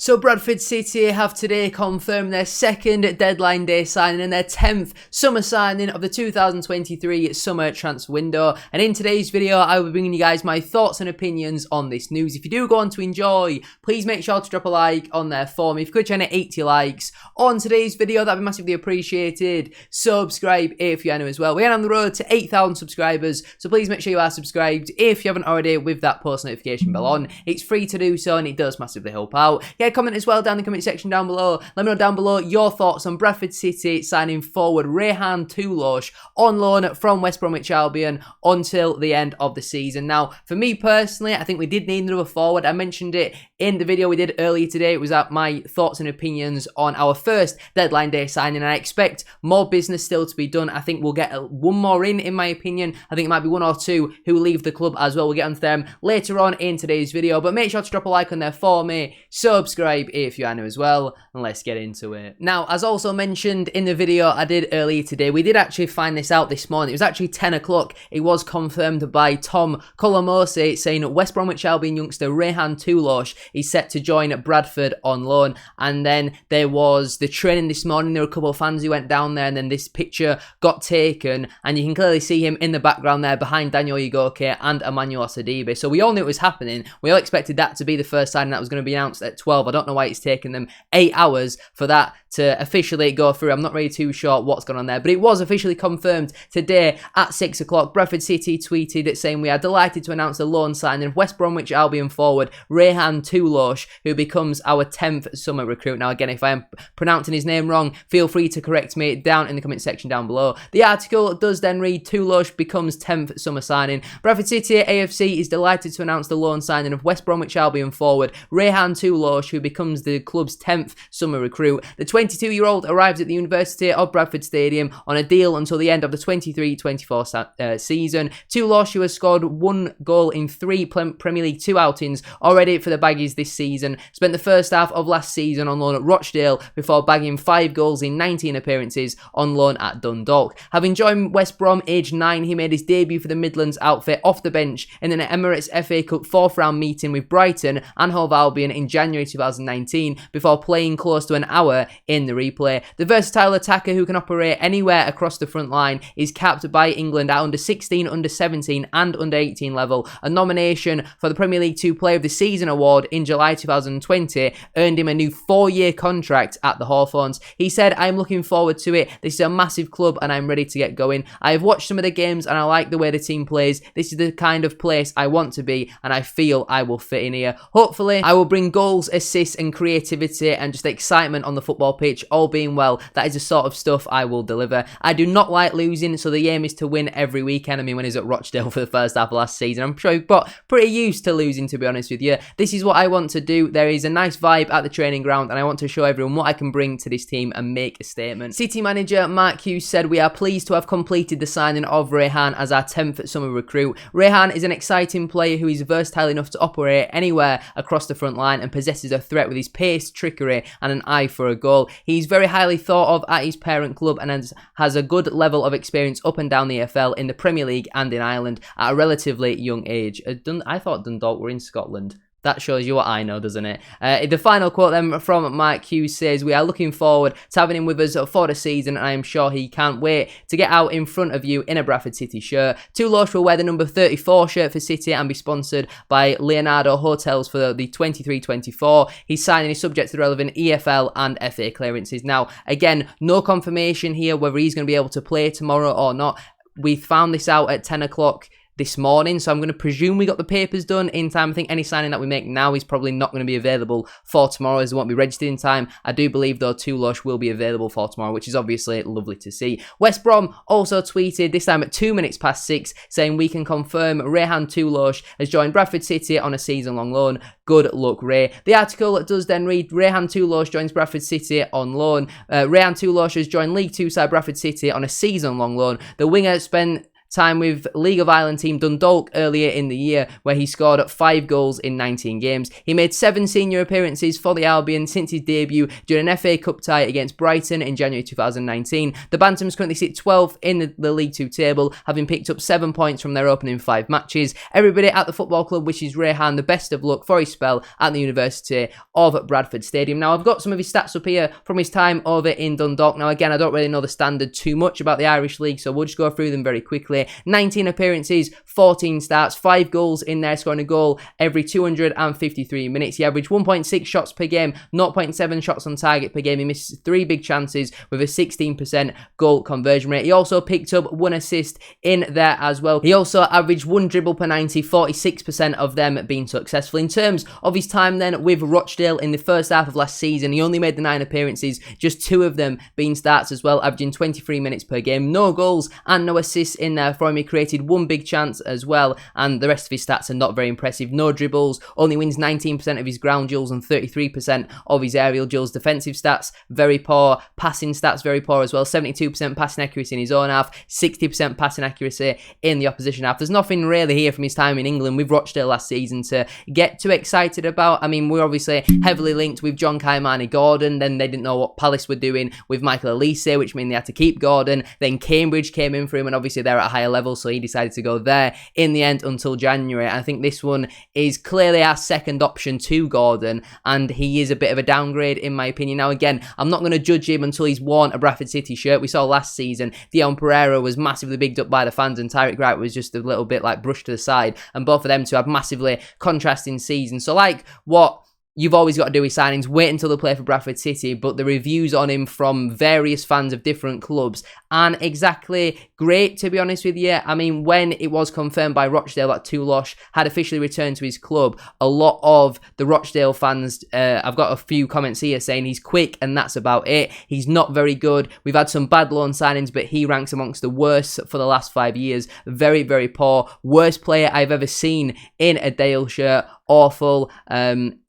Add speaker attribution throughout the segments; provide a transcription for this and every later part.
Speaker 1: So Bradford City have today confirmed their second deadline day signing and their 10th summer signing of the 2023 summer transfer window. And in today's video, I will be bringing you guys my thoughts and opinions on this news. If you do go on to enjoy, please make sure to drop a like on there for me. If you could try to 80 likes on today's video, that'd be massively appreciated. Subscribe if you're new as well. We are on the road to 8,000 subscribers, so please make sure you are subscribed if you haven't already with that post notification bell on. It's free to do so and it does massively help out. Get a comment as well down in the comment section down below. Let me know down below your thoughts on Bradford City signing forward RAYHAAN TULLOCH on loan from West Bromwich Albion until the end of the season. Now, for me personally, I think we did need another forward. I mentioned it in the video we did earlier today. It was my thoughts and opinions on our first deadline day signing. I expect more business still to be done. I think we'll get one more in my opinion. I think it might be one or two who leave the club as well. We'll get onto them later on in today's video. But make sure to drop a like on there for me. Subscribe if you are new as well, and let's get into it. Now, as also mentioned in the video I did earlier today, we did actually find this out this morning. It was actually 10 o'clock. It was confirmed by Tom Colomosi saying West Bromwich Albion youngster RAYHAAN TULLOCH is set to join Bradford on loan. And then there was the training this morning. There were a couple of fans who went down there, and then this picture got taken, and you can clearly see him in the background there behind Daniel Ugoke and Emmanuel Sadibe. So we all knew it was happening. We all expected that to be the first signing that was going to be announced at 12. I don't know why it's taken them 8 hours for that to officially go through. I'm not really too sure what's going on there, but it was officially confirmed today at 6 o'clock. Bradford City tweeted saying, "We are delighted to announce the loan signing of West Bromwich Albion forward RAYHAAN TULLOCH, who becomes our 10th summer recruit." Now, again, if I am pronouncing his name wrong, feel free to correct me down in the comment section down below. The article does then read, "TULLOCH becomes 10th summer signing. Bradford City AFC is delighted to announce the loan signing of West Bromwich Albion forward RAYHAAN TULLOCH, who becomes the club's 10th summer recruit. The 22-year-old arrives at the University of Bradford Stadium on a deal until the end of the 23-24 season. TULLOCH, who has scored 1 goal in 3 Premier League 2 outings already for the Baggies this season, spent the first half of last season on loan at Rochdale before bagging 5 goals in 19 appearances on loan at Dundalk. Having joined West Brom aged 9, he made his debut for the Midlands outfit off the bench in an Emirates FA Cup 4th round meeting with Brighton and Hove Albion in January 2019 before playing close to an hour in the replay. The versatile attacker who can operate anywhere across the front line is capped by England at under 16, under 17 and under 18 level. A nomination for the Premier League 2 Player of the Season award in July 2020 earned him a new 4-year contract at the Hawthorns. He said, "I'm looking forward to it. This is a massive club and I'm ready to get going. I have watched some of the games and I like the way the team plays. This is the kind of place I want to be and I feel I will fit in here. Hopefully, I will bring goals, assists and creativity and just excitement on the football pitch. All being well, that is the sort of stuff I will deliver. I do not like losing, so the aim is to win every weekend." I mean, when he was at Rochdale for the first half of last season, I'm sure he got pretty used to losing, to be honest with you. "This is what I want to do. There is a nice vibe at the training ground and I want to show everyone what I can bring to this team and make a statement." City manager Mark Hughes said, "We are pleased to have completed the signing of RAYHAAN as our 10th summer recruit. RAYHAAN is an exciting player who is versatile enough to operate anywhere across the front line and possesses a threat with his pace, trickery and an eye for a goal. He's very highly thought of at his parent club and has a good level of experience up and down the EFL in the Premier League and in Ireland at a relatively young age." I thought Dundalk were in Scotland. That shows you what I know, doesn't it? The final quote then from Mike Hughes says, "We are looking forward to having him with us for the season and I am sure he can't wait to get out in front of you in a Bradford City shirt. TULLOCH will wear the number 34 shirt for City and be sponsored by Leonardo Hotels for the 23-24. His signing is subject to the relevant EFL and FA clearances." Now, again, no confirmation here whether he's going to be able to play tomorrow or not. We found this out at 10 o'clock this morning, so I'm going to presume we got the papers done in time. I think any signing that we make now is probably not going to be available for tomorrow, as it won't be registered in time. I do believe though TULLOCH will be available for tomorrow, which is obviously lovely to see. West Brom also tweeted this time at 2 minutes past 6 saying, "We can confirm RAYHAAN TULLOCH has joined Bradford City on a season-long loan. Good luck, Ray." The article does then read, "RAYHAAN TULLOCH joins Bradford City on loan. RAYHAAN TULLOCH has joined League 2 side Bradford City on a season-long loan. The winger spent time with League of Ireland team Dundalk earlier in the year, where he scored 5 goals in 19 games. He made 7 senior appearances for the Albion since his debut during an FA Cup tie against Brighton in January 2019. The Bantams currently sit 12th in the League 2 table, having picked up 7 points from their opening 5 matches. Everybody at the football club wishes Rayhaan the best of luck for his spell at the University of Bradford Stadium. Now, I've got some of his stats up here from his time over in Dundalk. Now, again, I don't really know the standard too much about the Irish League, so we'll just go through them very quickly. 19 appearances, 14 starts, 5 goals in there, scoring a goal every 253 minutes. He averaged 1.6 shots per game, 0.7 shots on target per game. He missed 3 big chances with a 16% goal conversion rate. He also picked up 1 assist in there as well. He also averaged 1 dribble per 90, 46% of them being successful. In terms of his time then with Rochdale in the first half of last season, he only made the 9 appearances, just 2 of them being starts as well, averaging 23 minutes per game. No goals and no assists in there for him. He created 1 big chance as well, and the rest of his stats are not very impressive. No dribbles, only wins 19% of his ground duels and 33% of his aerial duels. Defensive stats, very poor. Passing stats, very poor as well. 72% passing accuracy in his own half, 60% passing accuracy in the opposition half. There's nothing really here from his time in England with Rochdale last season to get too excited about. I mean, we're obviously heavily linked with John Kaimani-Gordon. Then they didn't know what Palace were doing with Michael Elise, which meant they had to keep Gordon. Then Cambridge came in for him, and obviously they're at a higher level, so he decided to go there in the end until January. I think this one is clearly our second option to Gordon, and he is a bit of a downgrade in my opinion. Now, again, I'm not going to judge him until he's worn a Bradford City shirt. We saw last season, Dion Pereira was massively bigged up by the fans, and Tyreek Wright was just a little bit like brushed to the side, and both of them two have massively contrasting seasons. So like what you've always got to do with signings, wait until they play for Bradford City, but the reviews on him from various fans of different clubs aren't exactly great, to be honest with you. I mean, when it was confirmed by Rochdale that Tulloch had officially returned to his club, a lot of the Rochdale fans, I've got a few comments here saying he's quick and that's about it. He's not very good. We've had some bad loan signings, but he ranks amongst the worst for the last 5 years. Very, very poor. Worst player I've ever seen in a Dale shirt. Awful.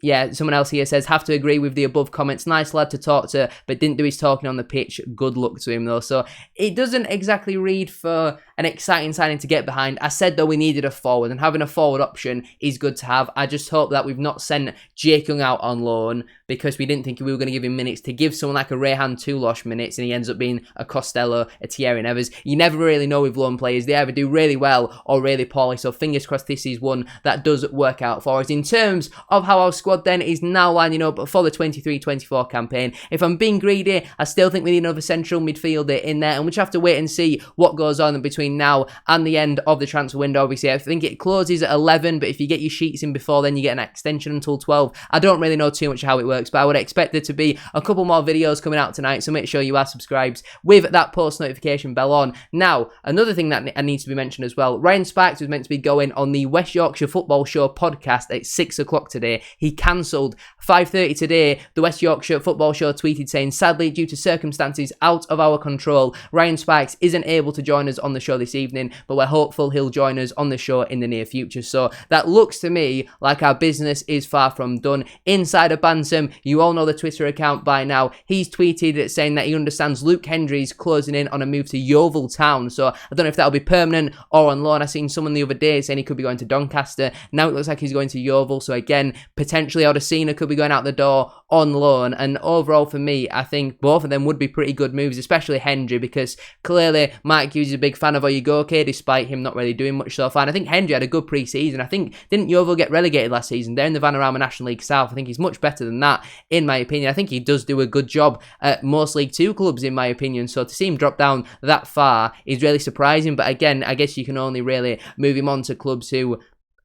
Speaker 1: Yeah, someone else here says, have to agree with the above comments. Nice lad to talk to, but didn't do his talking on the pitch. Good luck to him though. So it doesn't exactly read for an exciting signing to get behind. I said though we needed a forward, and having a forward option is good to have. I just hope that we've not sent Jake Young out on loan because we didn't think we were going to give him minutes, to give someone like a RAYHAAN TULLOCH minutes and he ends up being a Costello, a Thierry Nevers. You never really know with loan players. They either do really well or really poorly, so fingers crossed this is one that does work out for us. In terms of how our squad then is now lining up for the 23-24 campaign, if I'm being greedy, I still think we need another central midfielder in there, and we'll just have to wait and see what goes on between now and the end of the transfer window. Obviously, I think it closes at 11, but if you get your sheets in before then, you get an extension until 12. I don't really know too much how it works, but I would expect there to be a couple more videos coming out tonight, so make sure you are subscribed with that post notification bell on. Now, another thing that needs to be mentioned as well, Ryan Sparks was meant to be going on the West Yorkshire Football Show podcast at 6 o'clock today. He cancelled. 5:30 today, the West Yorkshire Football Show tweeted saying, sadly, due to circumstances out of our control, Ryan Sparks isn't able to join us on the show this evening, but we're hopeful he'll join us on the show in the near future. So that looks to me like our business is far from done. Insider Bantam, you all know the Twitter account by now, he's tweeted saying that he understands Luke Hendry's closing in on a move to Yeovil Town. So I don't know if that'll be permanent or on loan. I seen someone the other day saying he could be going to Doncaster. Now it looks like he's going to Yeovil. So again, potentially Odesina could be going out the door on loan. And overall for me, I think both of them would be pretty good moves, especially Hendry, because clearly Mike Hughes is a big fan of Oyegoke, despite him not really doing much so far. And I think Hendry had a good pre-season. I think, didn't Yeovil get relegated last season? They're in the Vanarama National League South. I think he's much better than that, in my opinion. I think he does do a good job at most League 2 clubs, in my opinion. So to see him drop down that far is really surprising. But again, I guess you can only really move him on to clubs who,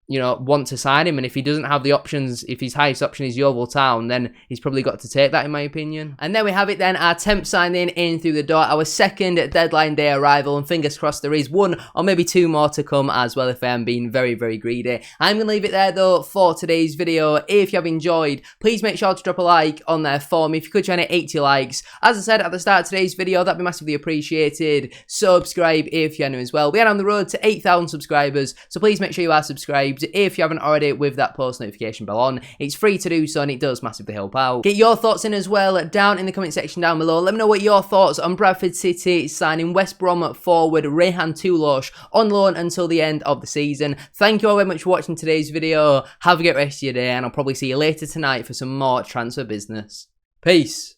Speaker 1: you know, want to sign him. And if he doesn't have the options, if his highest option is Yeovil Town, then he's probably got to take that, in my opinion. And there we have it then, our 10th signing in through the door, our second deadline day arrival, and fingers crossed there is one or maybe two more to come as well if I am being very, very greedy. I'm going to leave it there though for today's video. If you have enjoyed, please make sure to drop a like on there for me. If you could try and hit 80 likes. As I said at the start of today's video, that'd be massively appreciated. Subscribe if you're new as well. We are on the road to 8,000 subscribers, so please make sure you are subscribed. subscribed if you haven't already with that post notification bell on. It's free to do so and it does massively help out. Get your thoughts in as well down in the comment section down below. Let me know what your thoughts on Bradford City signing West Brom forward RAYHAAN TULLOCH on loan until the end of the season. Thank you all very much for watching today's video. Have a great rest of your day and I'll probably see you later tonight for some more transfer business. Peace.